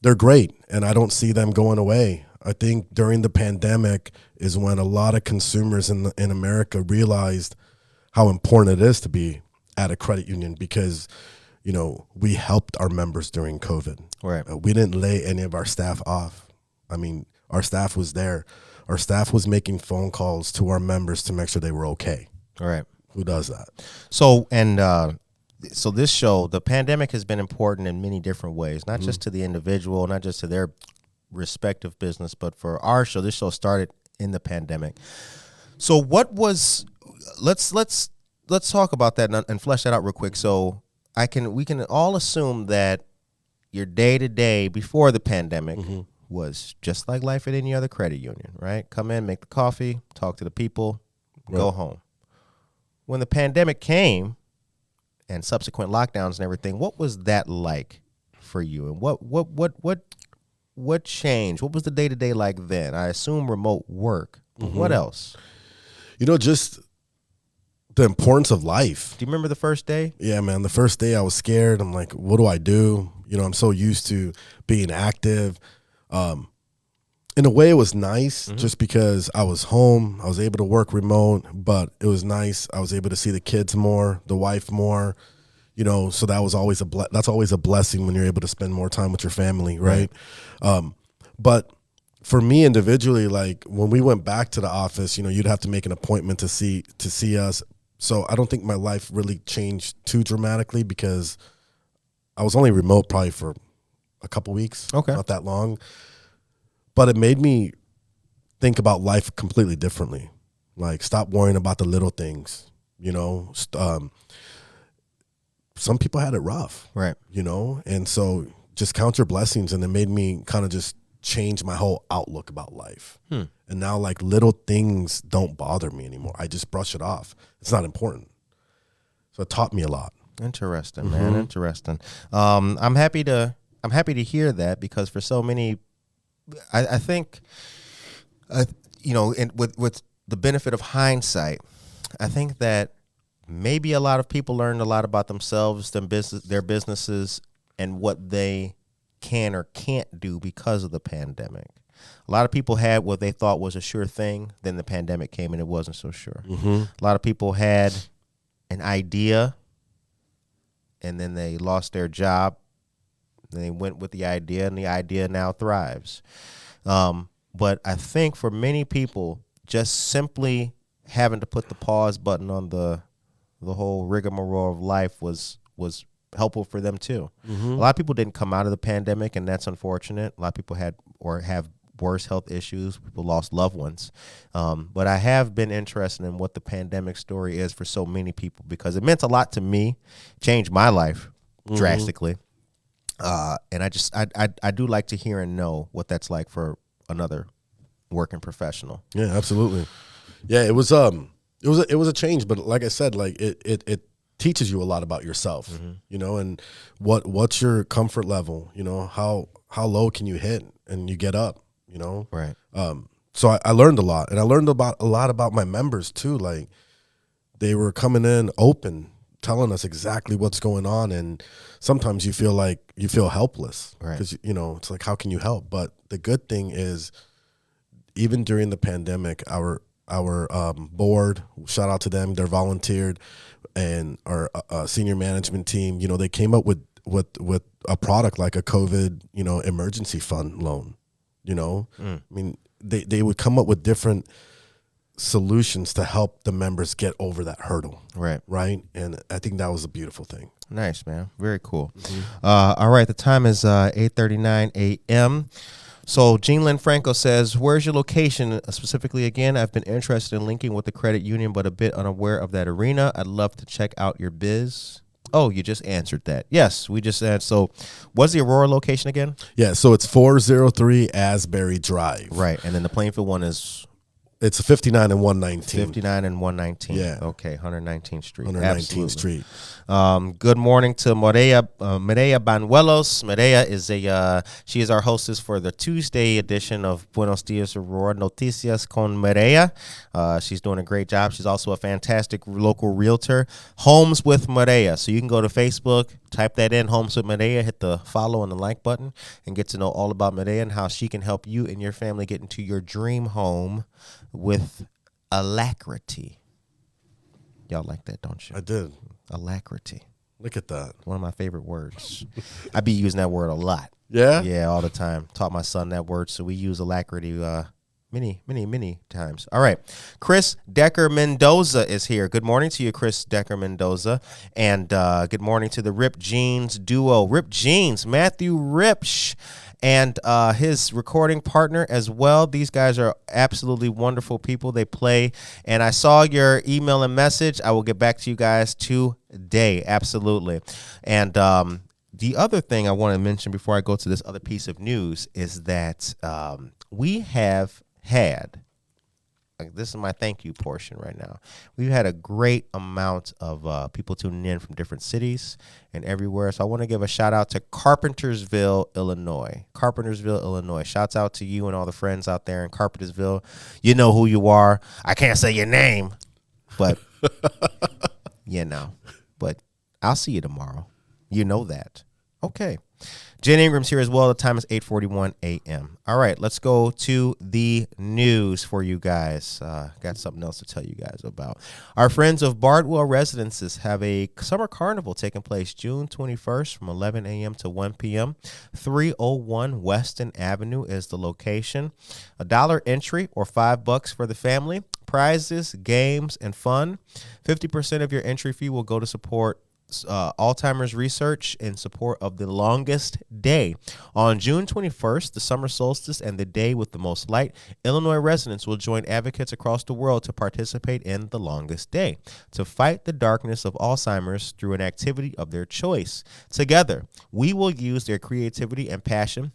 they're great, and I don't see them going away. I think during the pandemic is when a lot of consumers in America realized how important it is to be at a credit union, because you know, we helped our members during COVID. Right. We didn't lay any of our staff off. I mean, our staff was there. Our staff was making phone calls to our members to make sure they were okay. All right. Who does that? So, so this show, the pandemic has been important in many different ways, not just to the individual, not just to their respective business, but for our show. This show started in the pandemic. So let's talk about that and flesh that out real quick. So we can all assume that your day-to-day before the pandemic was just like life at any other credit union, right? Come in, make the coffee, talk to the people, go home. When the pandemic came and subsequent lockdowns and everything, what was that like for you? And what changed? What was the day-to-day like then? I assume remote work. What else? You know, just the importance of life. Do you remember the first day? Yeah, man. The first day I was scared. I'm like, what do I do? You know, I'm so used to being active. In a way, it was nice just because I was home. I was able to work remote, but it was nice. I was able to see the kids more, the wife more, you know, so that was always that's always a blessing when you're able to spend more time with your family, right? But for me individually, like when we went back to the office, you know, you'd have to make an appointment to see us. So I don't think my life really changed too dramatically because I was only remote probably for a couple weeks, not that long. But it made me think about life completely differently. Like stop worrying about the little things, you know. Some people had it rough, right? You know, and so just count your blessings, and it made me kind of just change my whole outlook about life. And now like little things don't bother me anymore. I just brush it off. It's not important. So it taught me a lot. Interesting, man. Interesting. I'm happy to hear that, because for so many, I think, you know, with the benefit of hindsight, I think that maybe a lot of people learned a lot about themselves, their businesses, and what they can or can't do because of the pandemic. A lot of people had what they thought was a sure thing. Then the pandemic came and it wasn't so sure. A lot of people had an idea and then they lost their job. Then they went with the idea and the idea now thrives. But I think for many people, just simply having to put the pause button on the whole rigmarole of life was helpful for them too. A lot of people didn't come out of the pandemic, and that's unfortunate. A lot of people had or have worse health issues. People lost loved ones. But I have been interested in what the pandemic story is for so many people because it meant a lot to me, changed my life drastically. And I do like to hear and know what that's like for another working professional. Yeah, absolutely. Yeah, it was a change, but like I said, like it teaches you a lot about yourself, you know, and what's your comfort level, you know, how low can you hit and you get up, you know? Right. So I learned a lot, and I learned a lot about my members too. Like they were coming in open, telling us exactly what's going on, and sometimes you feel helpless because you know it's like, how can you help? But the good thing is, even during the pandemic, our board, shout out to them, they're volunteered, and our senior management team, you know, they came up with a product like a COVID, you know, emergency fund loan. You know, I mean, they would come up with different solutions to help the members get over that hurdle. Right. And I think that was a beautiful thing. Nice, man. Very cool. All right. The time is 8:39 a.m. So Jean Lynn Franco says, where's your location specifically again? I've been interested in linking with the credit union, but a bit unaware of that arena. I'd love to check out your biz. Oh, you just answered that. Yes, we just said. So what's the Aurora location again? Yeah, so it's 403 Asbury Drive. Right. And then the Plainfield one is? It's 59 and 119. 59 and 119. Yeah. Okay, 119th Street. 119th Absolutely. Street. Good morning to Mireya Banuelos. Mireya she is our hostess for the Tuesday edition of Buenos Dias Aurora Noticias con Mireya. She's doing a great job. She's also a fantastic local realtor. Homes with Mireya. So you can go to Facebook, type that in, Homes with Mireya, hit the follow and the like button, and get to know all about Mireya and how she can help you and your family get into your dream home with alacrity. Y'all like that, don't you? I did. Alacrity. Look at that. One of my favorite words. I be using that word a lot. Yeah? Yeah, all the time. Taught my son that word, so we use alacrity many times. All right. Chris Decker Mendoza is here. Good morning to you, Chris Decker Mendoza. And good morning to the Rip Jeans duo. Rip Jeans, Matthew Ripsch, and his recording partner as well. These guys are absolutely wonderful people. They play. And I saw your email and message. I will get back to you guys today. Absolutely. And the other thing I want to mention before I go to this other piece of news is that we have had, this is my thank you portion right now. We've had a great amount of people tuning in from different cities and everywhere. So I want to give a shout out to Carpentersville, Illinois. Carpentersville, Illinois. Shouts out to you and all the friends out there in Carpentersville. You know who you are. I can't say your name, but you know. But I'll see you tomorrow. You know that. Okay. Jen Ingram's here as well. The time is 8:41 a.m. All right, let's go to the news for you guys. Got something else to tell you guys about. Our friends of Bardwell Residences have a summer carnival taking place June 21st from 11 a.m. to 1 p.m. 301 Weston Avenue is the location. $1 entry or $5 for the family. Prizes, games, and fun. 50% of your entry fee will go to support Alzheimer's research in support of the longest day. On June 21st, the summer solstice and the day with the most light, Illinois residents will join advocates across the world to participate in the longest day, to fight the darkness of Alzheimer's through an activity of their choice. Together, we will use their creativity and passion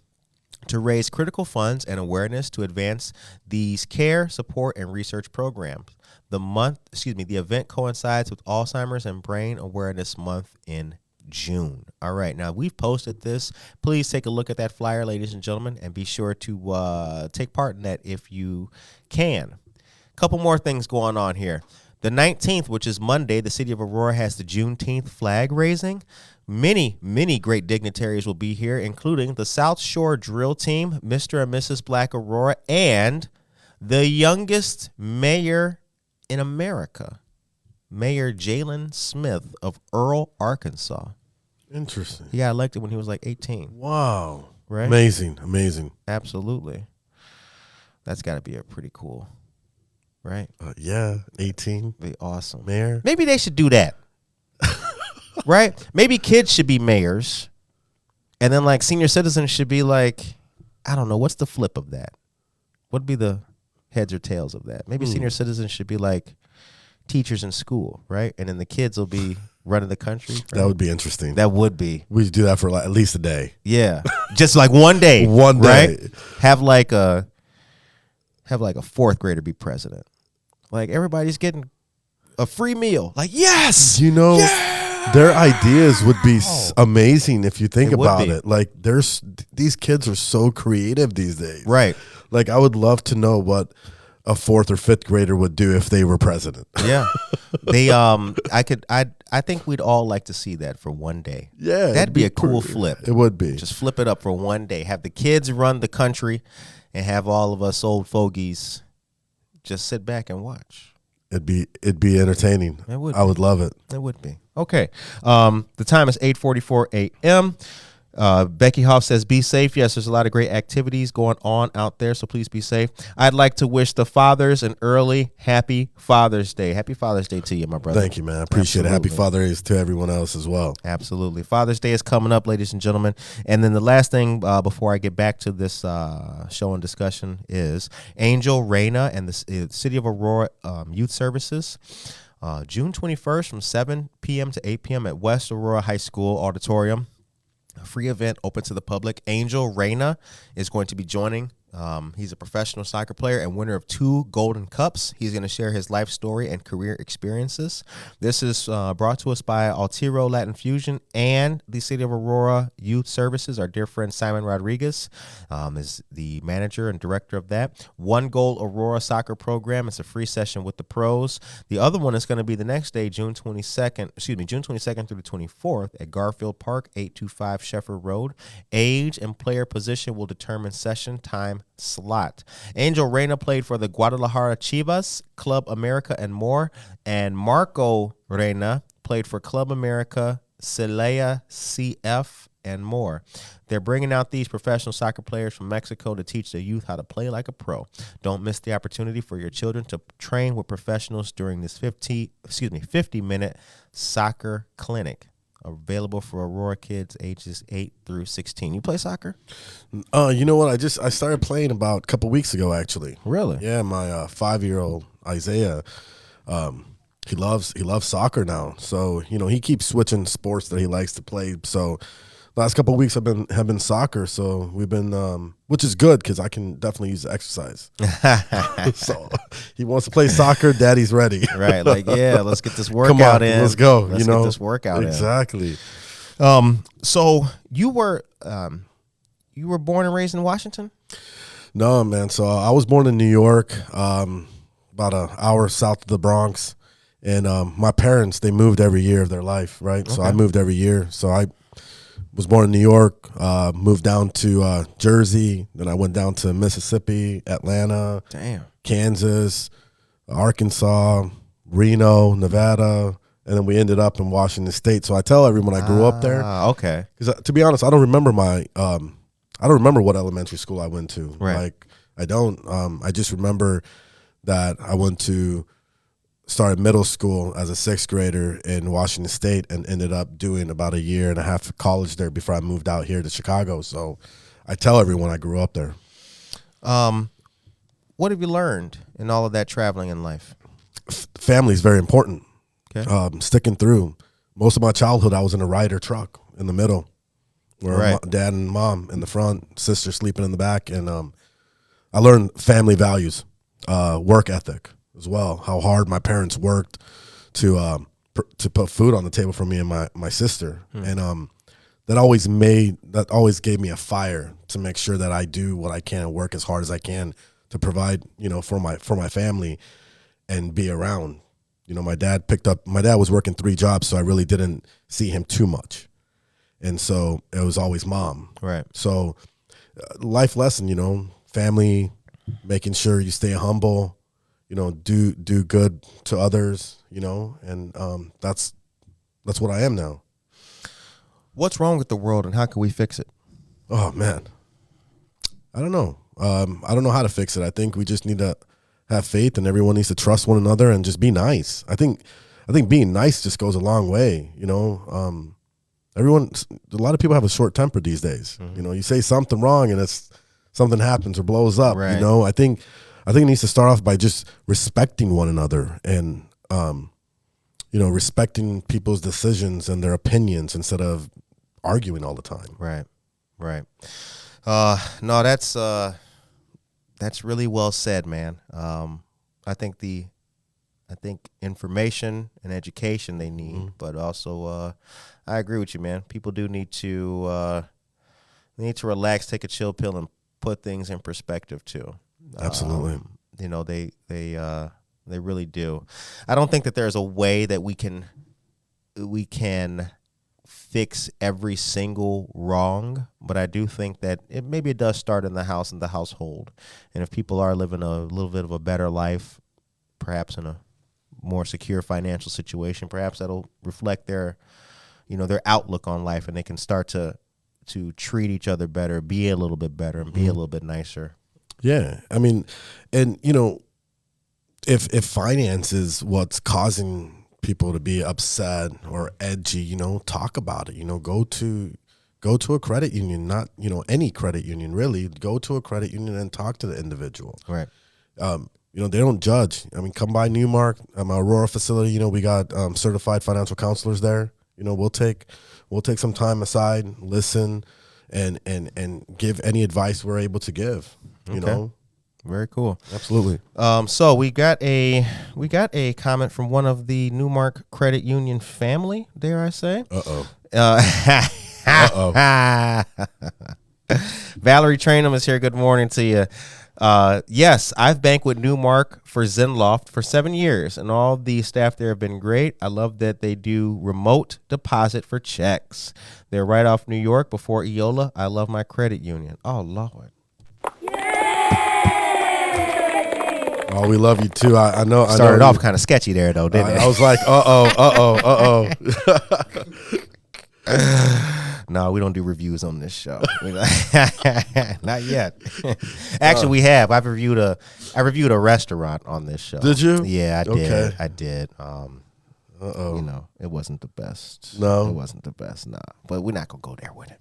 to raise critical funds and awareness to advance these care, support, and research programs. The event coincides with Alzheimer's and Brain Awareness Month in June. All right, now we've posted this. Please take a look at that flyer, ladies and gentlemen, and be sure to take part in that if you can. Couple more things going on here. The 19th, which is Monday, the city of Aurora has the Juneteenth flag raising. Many, many great dignitaries will be here, including the South Shore Drill Team, Mr. and Mrs. Black Aurora, and the youngest mayor in America, Mayor Jalen Smith of Earl, Arkansas. Interesting. He got elected when he was like 18. Wow. Right? Amazing. Absolutely. That's got to be a pretty cool, right? Yeah, 18. Be awesome. Mayor. Maybe they should do that. Right? Maybe kids should be mayors. And then like senior citizens should be like, I don't know, what's the flip of that? What'd be the heads or tails of that? Maybe senior citizens should be like teachers in school, right? And then the kids will be running the country. Right? That would be interesting. That would be. We should do that for like at least a day. Yeah. Just like one day. One day. Right? Have like a fourth grader be president. Like everybody's getting a free meal. Like, yes. You know, their ideas would be amazing if you think It would about be. it. Like these kids are so creative these days. Right. Like I would love to know what a fourth or fifth grader would do if they were president. Yeah. I think we'd all like to see that for one day. Yeah. That'd be a cool flip. It would be. Just flip it up for one day. Have the kids run the country and have all of us old fogies just sit back and watch. It'd be entertaining. It would I would love it. It would be. Okay. The time is 8:44 a.m. Becky Hoff says, be safe. Yes, there's a lot of great activities going on out there, so please be safe. I'd like to wish the fathers an early happy Father's Day. Happy Father's Day to you, my brother. Thank you, man. I appreciate it. Happy Father's Day to everyone else as well. Absolutely. Father's Day is coming up, ladies and gentlemen. And then the last thing before I get back to this show and discussion is Angel Reyna and the City of Aurora Youth Services. June 21st from 7 p.m. to 8 p.m. at West Aurora High School Auditorium. A free event open to the public. Angel Reyna is going to be joining. He's a professional soccer player and winner of 2 Golden Cups. He's going to share his life story and career experiences. This is brought to us by Altiro Latin Fusion and the City of Aurora Youth Services. Our dear friend Simon Rodriguez is the manager and director of that. One Goal Aurora Soccer Program. It's a free session with the pros. The other one is going to be the next day, June 22nd through the 24th at Garfield Park, 825 Sheffer Road. Age and player position will determine session time slot. Angel Reyna played for the Guadalajara Chivas, Club America, and more. And Marco Reyna played for Club America, Celaya CF, and more. They're bringing out these professional soccer players from Mexico to teach their youth how to play like a pro. Don't miss the opportunity for your children to train with professionals during this 50-minute soccer clinic. Available for Aurora kids ages 8 through 16. You play soccer? You know what? I started playing about a couple weeks ago, actually. Really? Yeah, my 5-year-old Isaiah, he loves soccer now. So he keeps switching sports that he likes to play. So last couple of weeks have been soccer. So we've been, which is good because I can definitely use the exercise. So he wants to play soccer. Daddy's ready. Right. Like, yeah, let's get this workout in. Let's go. Let's get this workout exactly. in. So you were born and raised in Washington? No, man. So I was born in New York, about an hour south of the Bronx. And my parents, they moved every year of their life, right? Okay. So I moved every year. So I was born in New York, moved down to Jersey, then I went down to Mississippi, Atlanta, Kansas, Arkansas, Reno, Nevada, and then we ended up in Washington State. So I tell everyone I grew up there. Okay. Because to be honest, I don't remember I don't remember what elementary school I went to. Right. Like I don't. I just remember that I started middle school as a 6th grader in Washington State and ended up doing about 1.5 years of college there before I moved out here to Chicago. So I tell everyone I grew up there. What have you learned in all of that traveling in life? Family is very important. Okay. Sticking through. Most of my childhood, I was in a Ryder truck in the middle where dad and mom in the front, sister sleeping in the back. And I learned family values, work ethic as well, how hard my parents worked to put food on the table for me and my sister. And that always gave me a fire to make sure that I do what I can and work as hard as I can to provide, for my family and be around, My dad was working 3 jobs, so I really didn't see him too much. And so it was always mom. Right. So life lesson, family, making sure you stay humble, do good to others, and that's what I am now. What's wrong with the world and how can we fix it? Oh, man. I don't know. I don't know how to fix it. I think we just need to have faith, and everyone needs to trust one another and just be nice. I think being nice just goes a long way. A lot of people have a short temper these days. Mm-hmm. You say something wrong and something happens or blows up. Right. I think it needs to start off by just respecting one another and respecting people's decisions and their opinions instead of arguing all the time. Right. No, that's really well said, man. I think information and education they need, but also I agree with you, man. People do need to relax, take a chill pill, and put things in perspective too. Absolutely. They really do. I don't think that there's a way that we can fix every single wrong, but I do think that maybe it does start in the house and the household. And if people are living a little bit of a better life, perhaps in a more secure financial situation, perhaps that'll reflect their outlook on life, and they can start to treat each other better, be a little bit better, and be a little bit nicer. Yeah. I mean, and if finance is what's causing people to be upset or edgy, talk about it. Go to a credit union, not any credit union really. Go to a credit union and talk to the individual. Right. They don't judge. I mean, come by NuMark, Aurora facility. We got certified financial counselors there. We'll take some time aside, listen, and give any advice we're able to give. Okay. Very cool. Absolutely. So we got a comment from one of the NuMark Credit Union family, dare I say? Valerie Trainham is here. Good morning to you. Yes, I've banked with NuMark for Zenloft for 7 years, and all the staff there have been great. I love that they do remote deposit for checks. They're right off New York before Eola. I love my credit union. Oh, Lord. Oh, we love you too. I know. Started off kind of sketchy there, though, didn't it? I was like, uh-oh. No, we don't do reviews on this show. Not yet. Actually, we have. I reviewed a restaurant on this show. Did you? Yeah, I did. Okay. I did. It wasn't the best. No, it wasn't the best. Nah, but we're not gonna go there with it.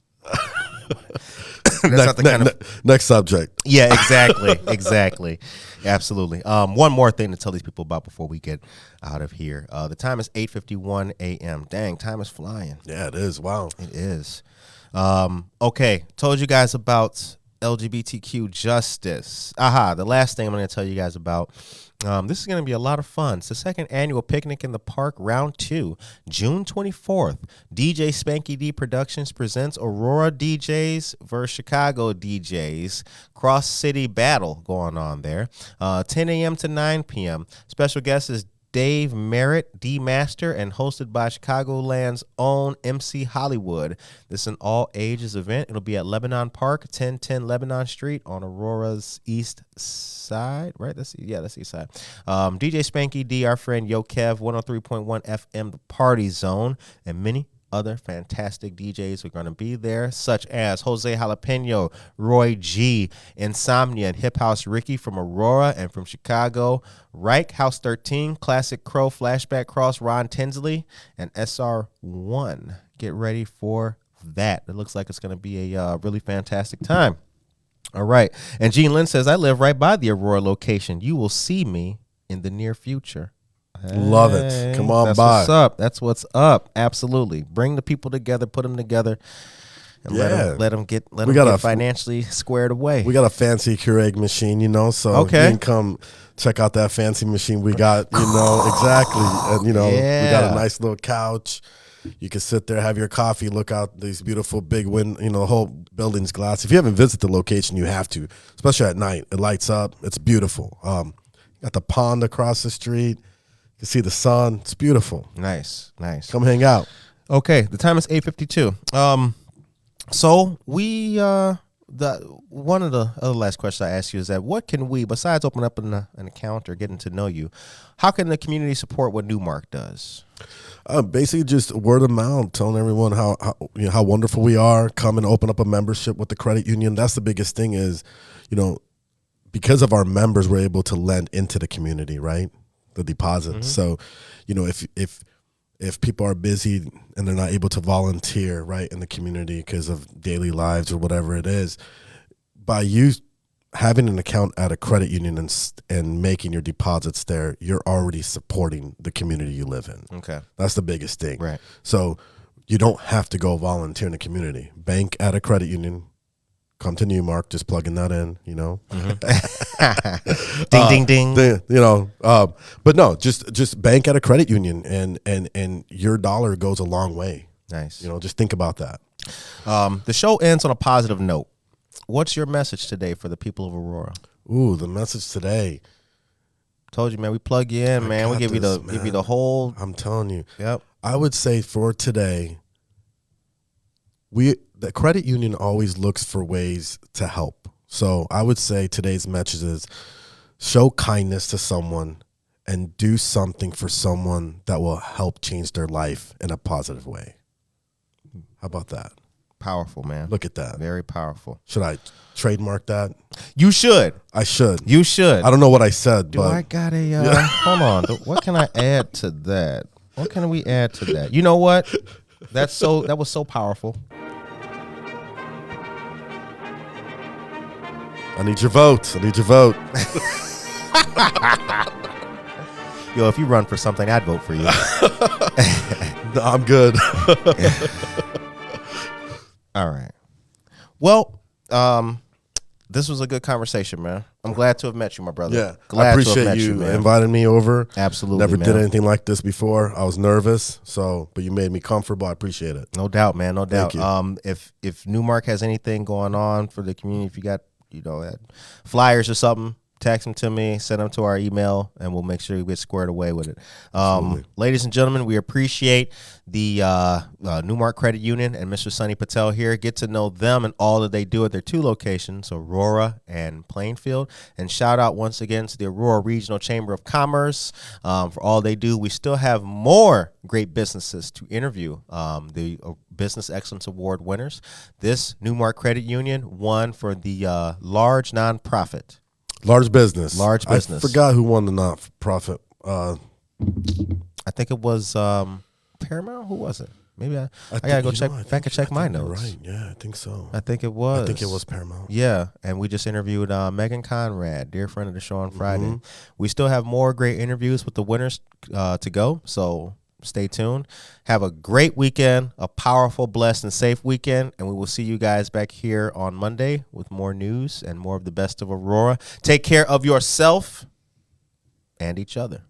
Next subject. Yeah, exactly. Absolutely. One more thing to tell these people about before we get out of here. The time is 8:51 a.m. Dang, time is flying. Yeah, it is. Wow. It is. Okay, told you guys about LGBTQ justice. The last thing I'm going to tell you guys about. This is going to be a lot of fun. It's the second annual Picnic in the Park, Round 2, June 24th. DJ Spanky D Productions presents Aurora DJs versus Chicago DJs. Cross-city battle going on there. 10 a.m. to 9 p.m. Special guest is Dave Merritt, D-Master, and hosted by Chicagoland's own MC Hollywood. This is an all-ages event. It'll be at Lebanon Park, 1010 Lebanon Street on Aurora's east side, right? That's east side. DJ Spanky D, our friend Yo Kev, 103.1 FM, The Party Zone, and many other fantastic DJs are going to be there, such as Jose Jalapeno, Roy G, Insomnia, and Hip House Ricky from Aurora and from Chicago, Reich, House 13, Classic Crow, Flashback Cross, Ron Tinsley, and SR1. Get ready for that. It looks like it's going to be a really fantastic time. All right. And Gene Lynn says, I live right by the Aurora location. You will see me in the near future. Love it. Come on That's by. What's up? That's what's up. Absolutely. Bring the people together, put them together, and let them get financially squared away. We got a fancy Keurig machine, so okay. You can come check out that fancy machine we got, exactly. And, we got a nice little couch. You can sit there, have your coffee, look out these beautiful big the whole building's glass. If you haven't visited the location, you have to, especially at night. It lights up. It's beautiful. Got the pond across the street. can see the sun. It's beautiful. Nice. Come hang out. Okay, the time is 8:52. So we one of the other last questions I asked you is that what can we, besides opening up an account or getting to know you, how can the community support what NuMark does? Basically, just word of mouth, telling everyone how wonderful we are. Come and open up a membership with the credit union. That's the biggest thing is, because of our members, we're able to lend into the community, right? The deposits. So, if people are busy and they're not able to volunteer, right, in the community because of daily lives or whatever it is, by you having an account at a credit union and making your deposits there, you're already supporting the community you live in. Okay. That's the biggest thing. Right. So you don't have to go volunteer in the community. Bank at a credit union. Come to NuMark, just plugging that in, Ding, ding, ding. But no, just bank at a credit union and your dollar goes a long way. Nice. Just think about that. The show ends on a positive note. What's your message today for the people of Aurora? Ooh, the message today. Told you, man, we plug you in, man. We give you the whole. I'm telling you. Yep. I would say for today, the credit union always looks for ways to help. So I would say today's message is show kindness to someone and do something for someone that will help change their life in a positive way. How about that? Powerful, man. Look at that. Very powerful. Should I trademark that? You should. I should. You should. I don't know what I said, Do but I got a hold on. What can I add to that? What can we add to that? You know what? That was so powerful. I need your vote. Yo, if you run for something, I'd vote for you. No, I'm good. All right. Well, this was a good conversation, man. I'm glad to have met you, my brother. Yeah, glad I appreciate to have met you man. inviting me over. Absolutely, Never man. did anything like this before. I was nervous, but you made me comfortable. I appreciate it. No doubt, man. No doubt. Thank you. If NuMark has anything going on for the community, if you got flyers or something, text them to me, send them to our email, and we'll make sure we get squared away with it. Ladies and gentlemen, we appreciate the NuMark Credit Union and Mr. Sunny Patel here. Get to know them and all that they do at their two locations, Aurora and Plainfield. And shout out once again to the Aurora Regional Chamber of Commerce for all they do. We still have more great businesses to interview. The Business Excellence Award winners. This NuMark Credit Union won for the large nonprofit. Large business. I forgot who won the not-for-profit. I think it was Paramount. Who was it? Maybe I gotta go check back and check my notes. Right? Yeah, I think so. I think it was Paramount. Yeah, and we just interviewed Megan Conrad, dear friend of the show on Friday. We still have more great interviews with the winners to go. So stay tuned. Have a great weekend, a powerful, blessed, and safe weekend, and we will see you guys back here on Monday with more news and more of the best of Aurora. Take care of yourself and each other.